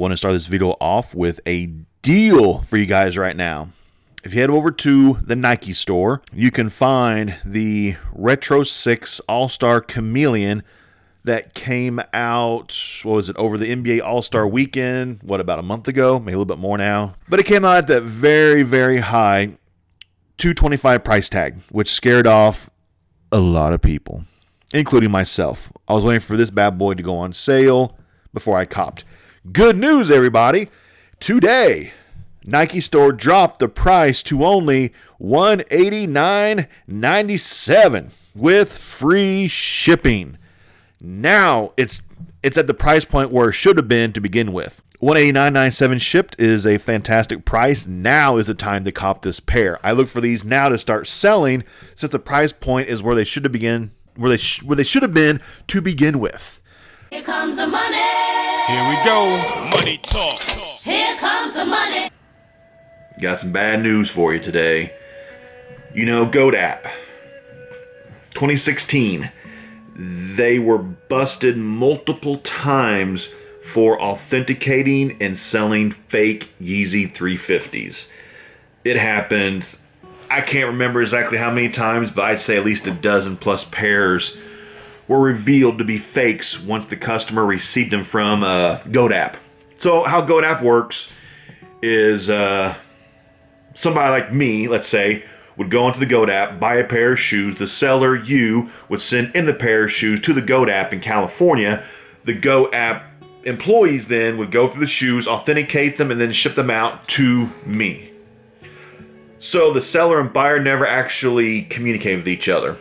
want to start this video off with a deal for you guys right now. If you head over to the Nike store, you can find the Retro 6 All-Star Chameleon that came out, over the NBA All-Star Weekend, about a month ago, maybe a little bit more now. But it came out at that very, very high $225 price tag, which scared off a lot of people, including myself. I was waiting for this bad boy to go on sale before I copped. Good news, everybody. Today, Nike store dropped the price to only $189.97 with free shipping. Now it's at the price point where it should have been to begin with. $189.97 shipped is a fantastic price. Now is the time to cop this pair. I look for these now to start selling, since the price point is where they should have been to begin with. Here comes the money. Here we go. Money talk. Here comes the money. Got some bad news for you today. You know, GoDap. 2016. They were busted multiple times for authenticating and selling fake Yeezy 350s. It happened, I can't remember exactly how many times, but I'd say at least a dozen plus pairs were revealed to be fakes once the customer received them from GoDap. So how GoDap works is somebody like me, let's say, would go into the GoDap, buy a pair of shoes. The seller, you, would send in the pair of shoes to the GoDap in California. The GoDap employees then would go through the shoes, authenticate them, and then ship them out to me. So the seller and buyer never actually communicate with each other.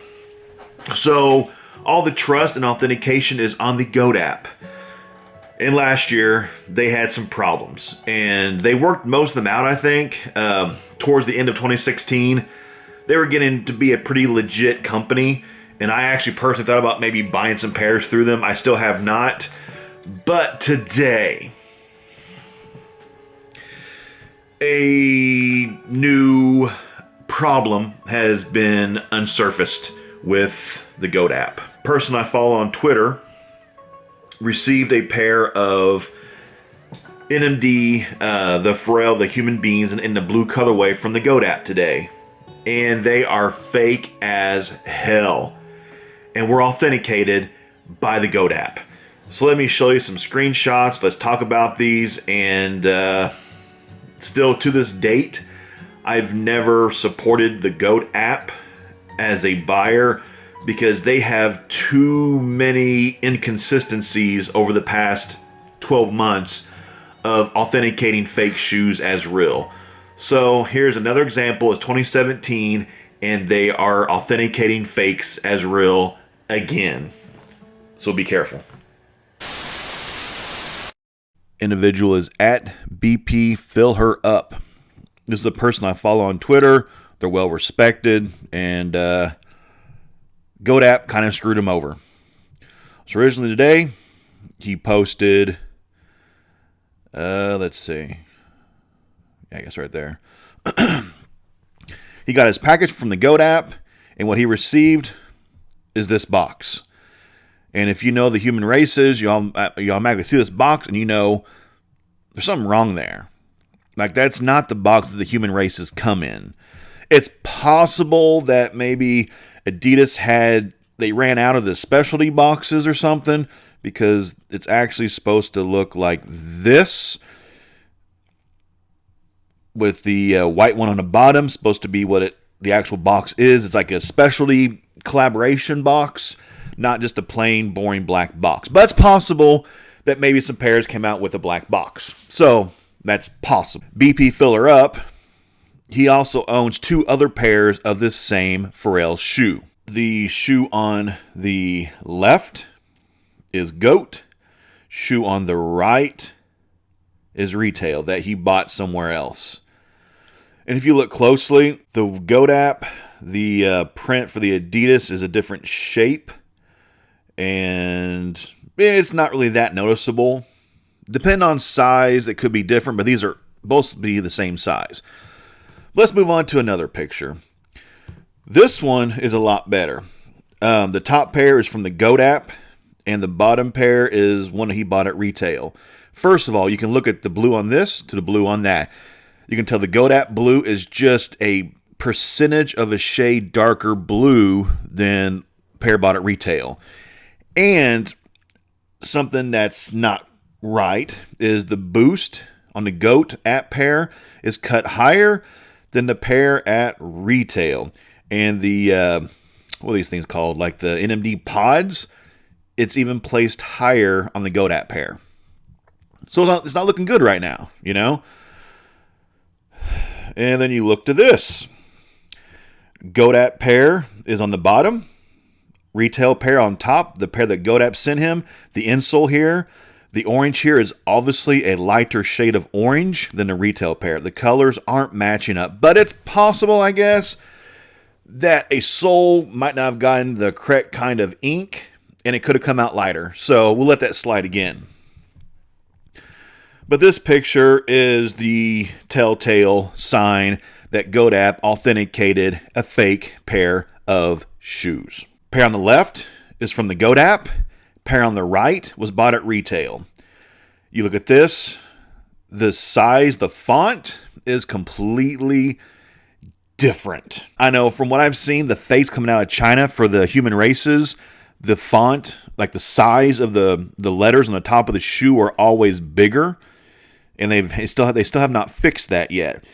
So all the trust and authentication is on the GoDap. And last year, they had some problems. And they worked most of them out, I think, towards the end of 2016. They were getting to be a pretty legit company. And I actually personally thought about maybe buying some pairs through them. I still have not. But today, a new problem has been unsurfaced with the GoDap. Person I follow on Twitter received a pair of NMD, the Pharrell, the human beings, in the blue colorway from the GoDap today. And they are fake as hell. And were authenticated by the GoDap. So let me show you some screenshots. Let's talk about these. And still to this date, I've never supported the GoDap as a buyer because they have too many inconsistencies over the past 12 months of authenticating fake shoes as real. So here's another example. It's 2017 and they are authenticating fakes as real again. So be careful. Individual is at BP Fill Her Up. This is a person I follow on Twitter. They're well respected, and GoDap kind of screwed him over. So originally today, he posted, let's see. Yeah, I guess right there. He got his package from the GoDap, and what he received is this box. And if you know the human races, you automatically see this box, and you know there's something wrong there. Like, that's not the box that the human races come in. It's possible that maybe Adidas they ran out of the specialty boxes or something, because it's actually supposed to look like this, with the white one on the bottom, supposed to be what the actual box is. It's like a specialty collaboration box, not just a plain, boring black box. But it's possible that maybe some pairs came out with a black box. So that's possible. BP Filler Up, he also owns 2 other pairs of this same Pharrell shoe. The shoe on the left is GOAT. Shoe on the right is retail that he bought somewhere else. And if you look closely, the GoDap, the print for the Adidas is a different shape. And it's not really that noticeable. Depending on size, it could be different, but these are both to be the same size. Let's move on to another picture. This one is a lot better. The top pair is from the GoDap, and the bottom pair is one he bought at retail. First of all, you can look at the blue on this to the blue on that. You can tell the GOAT blue is just a percentage of a shade darker blue than pair bought at retail. And something that's not right is the boost on the GOAT app pair is cut higher than the pair at retail. And the, what are these things called? Like the NMD pods, it's even placed higher on the GOAT app pair. So it's not looking good right now, you know? And then you look to this. GOAT app pair is on the bottom. Retail pair on top. The pair that GOAT app sent him. The insole here. The orange here is obviously a lighter shade of orange than the retail pair. The colors aren't matching up. But it's possible, I guess, that a sole might not have gotten the correct kind of ink, and it could have come out lighter. So we'll let that slide again. But this picture is the telltale sign that GOAT app authenticated a fake pair of shoes. Pair on the left is from the GOAT app. Pair on the right was bought at retail. You look at this, the size, the font is completely different. I know from what I've seen, the face coming out of China for the human races, the font, like the size of the letters on the top of the shoe are always bigger. And they still have not fixed that yet.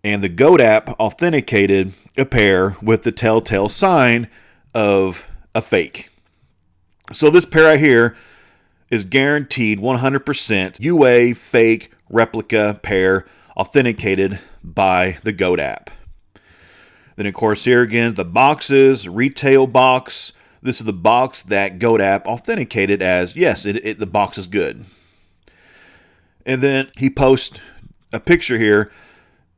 And the GOAT app authenticated a pair with the telltale sign of a fake. So this pair right here is guaranteed 100% UA fake replica pair authenticated by the GOAT app. Then of course here again the boxes, retail box. This is the box that GOAT app authenticated as yes, the box is good. And then he posts a picture here.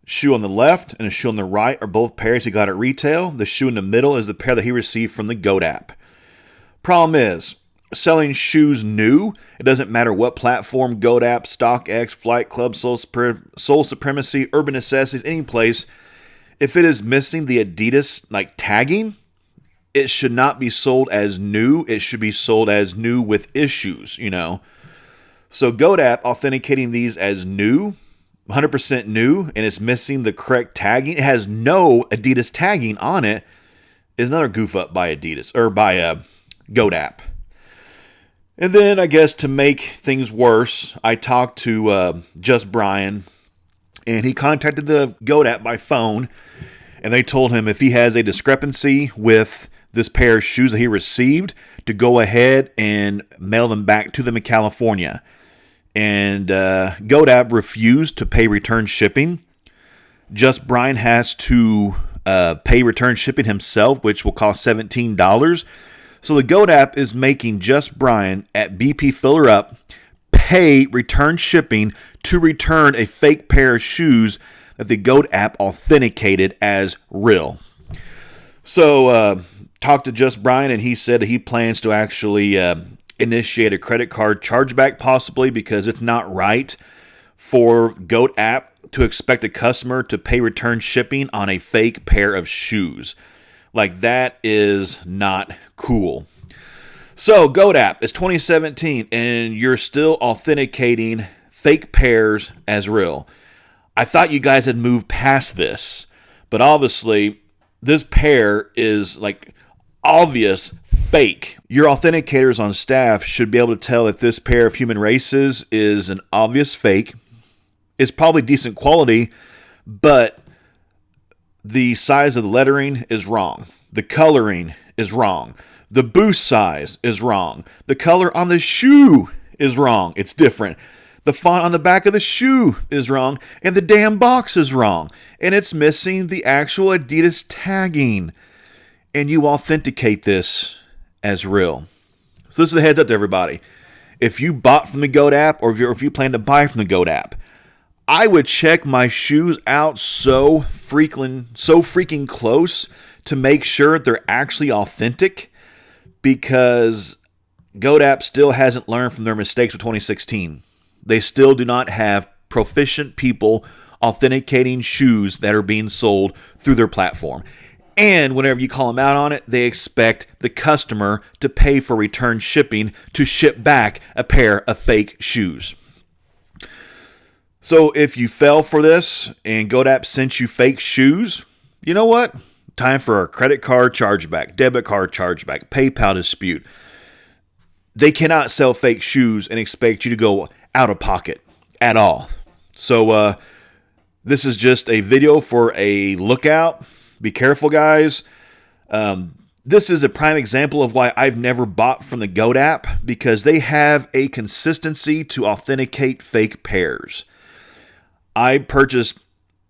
Shoe on the left and a shoe on the right are both pairs he got at retail. The shoe in the middle is the pair that he received from the GOAT app. Problem is, selling shoes new, it doesn't matter what platform, GOAT app, StockX, Flight Club, Soul Supremacy, Urban Necessities, any place, if it is missing the Adidas like tagging, it should not be sold as new. It should be sold as new with issues, you know. So GOAT app authenticating these as new, 100% new, and it's missing the correct tagging. It has no Adidas tagging on it. Is another goof up by Adidas or by GOAT app. And then I guess to make things worse, I talked to Just Brian, and he contacted the GOAT app by phone, and they told him if he has a discrepancy with this pair of shoes that he received, to go ahead and mail them back to them in California. And GOAT app refused to pay return shipping. Just Brian has to pay return shipping himself, which will cost $17. So the GOAT app is making Just Brian at BP Filler Up pay return shipping to return a fake pair of shoes that the GOAT app authenticated as real. So talked to Just Brian, and he said that he plans to actually initiate a credit card chargeback possibly, because it's not right for GOAT app to expect a customer to pay return shipping on a fake pair of shoes. Like, that is not cool. So GOAT app, it's 2017 and you're still authenticating fake pairs as real. I thought you guys had moved past this, but obviously this pair is like obvious fake. Your authenticators on staff should be able to tell if this pair of human races is an obvious fake. It's probably decent quality, but the size of the lettering is wrong. The coloring is wrong. The boost size is wrong. The color on the shoe is wrong. It's different. The font on the back of the shoe is wrong, and the damn box is wrong. And it's missing the actual Adidas tagging. And you authenticate this as real. So this is a heads up to everybody. If you bought from the GOAT app, or if you plan to buy from the GOAT app, I would check my shoes out so freaking close to make sure they're actually authentic, because GOAT app still hasn't learned from their mistakes of 2016. They still do not have proficient people authenticating shoes that are being sold through their platform. And whenever you call them out on it, they expect the customer to pay for return shipping to ship back a pair of fake shoes. So if you fell for this and GoDaddy sent you fake shoes, you know what? Time for a credit card chargeback, debit card chargeback, PayPal dispute. They cannot sell fake shoes and expect you to go out of pocket at all. So this is just a video for a lookout. Be careful, guys. This is a prime example of why I've never bought from the GoDaddy, because they have a consistency to authenticate fake pairs. I purchased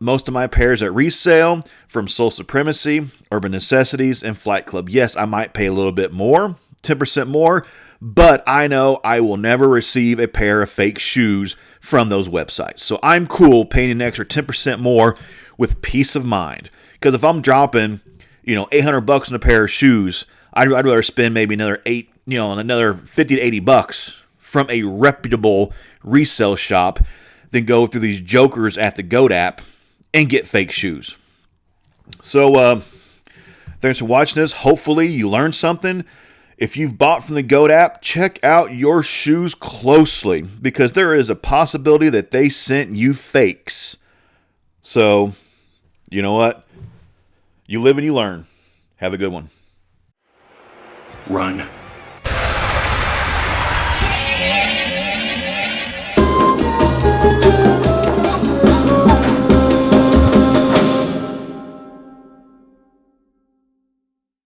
most of my pairs at resale from Soul Supremacy, Urban Necessities, and Flight Club. Yes, I might pay a little bit more, 10% more, but I know I will never receive a pair of fake shoes from those websites. So I'm cool paying an extra 10% more with peace of mind. Because if I'm dropping, $800 on a pair of shoes, I'd rather spend maybe another another $50 to $80 from a reputable resale shop than go through these jokers at the GoDaddy and get fake shoes. So, thanks for watching this. Hopefully you learned something. If you've bought from the GoDaddy, check out your shoes closely, because there is a possibility that they sent you fakes. So, you know what? You live and you learn. Have a good one. Run.